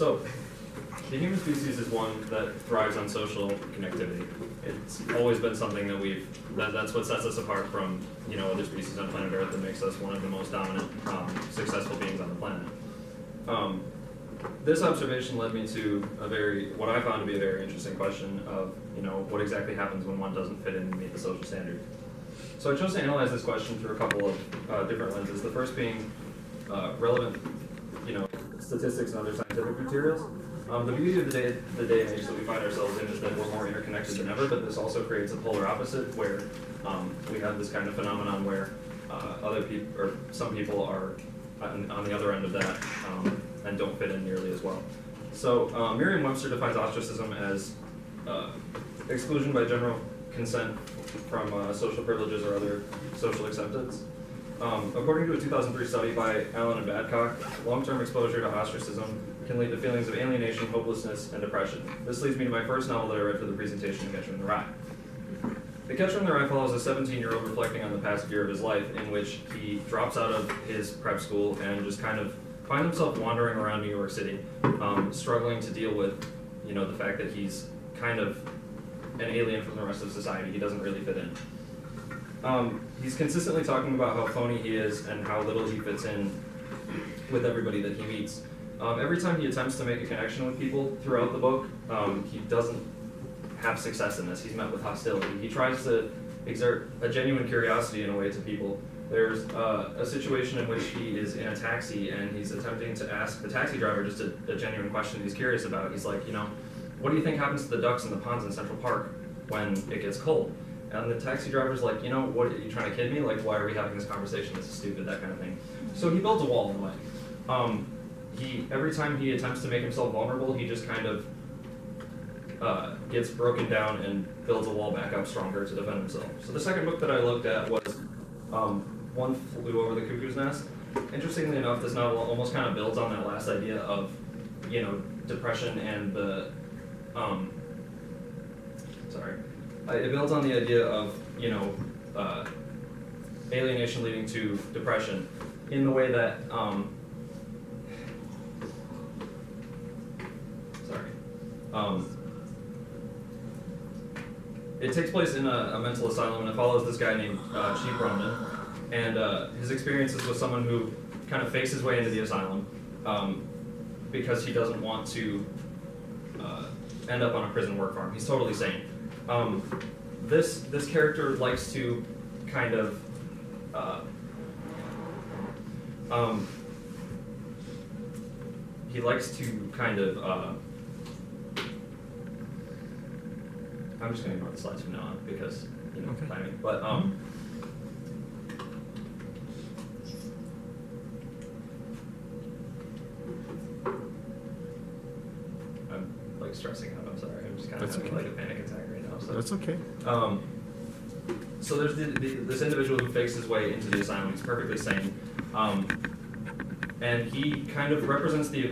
So, the human species is one that thrives on social connectivity. It's always been something that that's what sets us apart from, other species on planet Earth and makes us one of the most dominant, successful beings on the planet. This observation led me to what I found to be a very interesting question of, what exactly happens when one doesn't fit in and meet the social standard. So I chose to analyze this question through a couple of different lenses. The first being relevant, statistics and other scientific materials. The beauty of the day and age that we find ourselves in is that we're more interconnected than ever, but this also creates a polar opposite where we have this kind of phenomenon where other people, or some people are on the other end of that and don't fit in nearly as well. So Merriam-Webster defines ostracism as exclusion by general consent from social privileges or other social acceptance. According to a 2003 study by Allen and Badcock, long-term exposure to ostracism can lead to feelings of alienation, hopelessness, and depression. This leads me to my first novel that I read for the presentation, The Catcher in the Rye. The Catcher in the Rye follows a 17-year-old reflecting on the past year of his life in which he drops out of his prep school and just kind of finds himself wandering around New York City, struggling to deal with, the fact that he's kind of an alien from the rest of society. He doesn't really fit in. He's consistently talking about how phony he is and how little he fits in with everybody that he meets. Every time he attempts to make a connection with people throughout the book, he doesn't have success in this. He's met with hostility. He tries to exert a genuine curiosity in a way to people. There's a situation in which he is in a taxi and he's attempting to ask the taxi driver just a genuine question he's curious about. He's like, what do you think happens to the ducks in the ponds in Central Park when it gets cold? And the taxi driver's like, what, are you trying to kid me? Like, why are we having this conversation? This is stupid, that kind of thing. So he builds a wall in a way. Every time he attempts to make himself vulnerable, he just kind of gets broken down and builds a wall back up stronger to defend himself. So the second book that I looked at was One Flew Over the Cuckoo's Nest. Interestingly enough, this novel almost kind of builds on that last idea of, depression and the, it builds on the idea of, alienation leading to depression in the way that, it takes place in a mental asylum, and it follows this guy named Chief Brumman, and his experiences with someone who kind of fakes his way into the asylum because he doesn't want to end up on a prison work farm. He's totally sane. This character likes to kind of I'm just going to ignore the slides from now on because, okay. Timing. But, I'm, stressing out. I'm sorry. I'm just kind of having, a panic attack right now. So. That's okay. So there's this individual who fakes his way into the asylum. He's perfectly sane. And he kind of represents the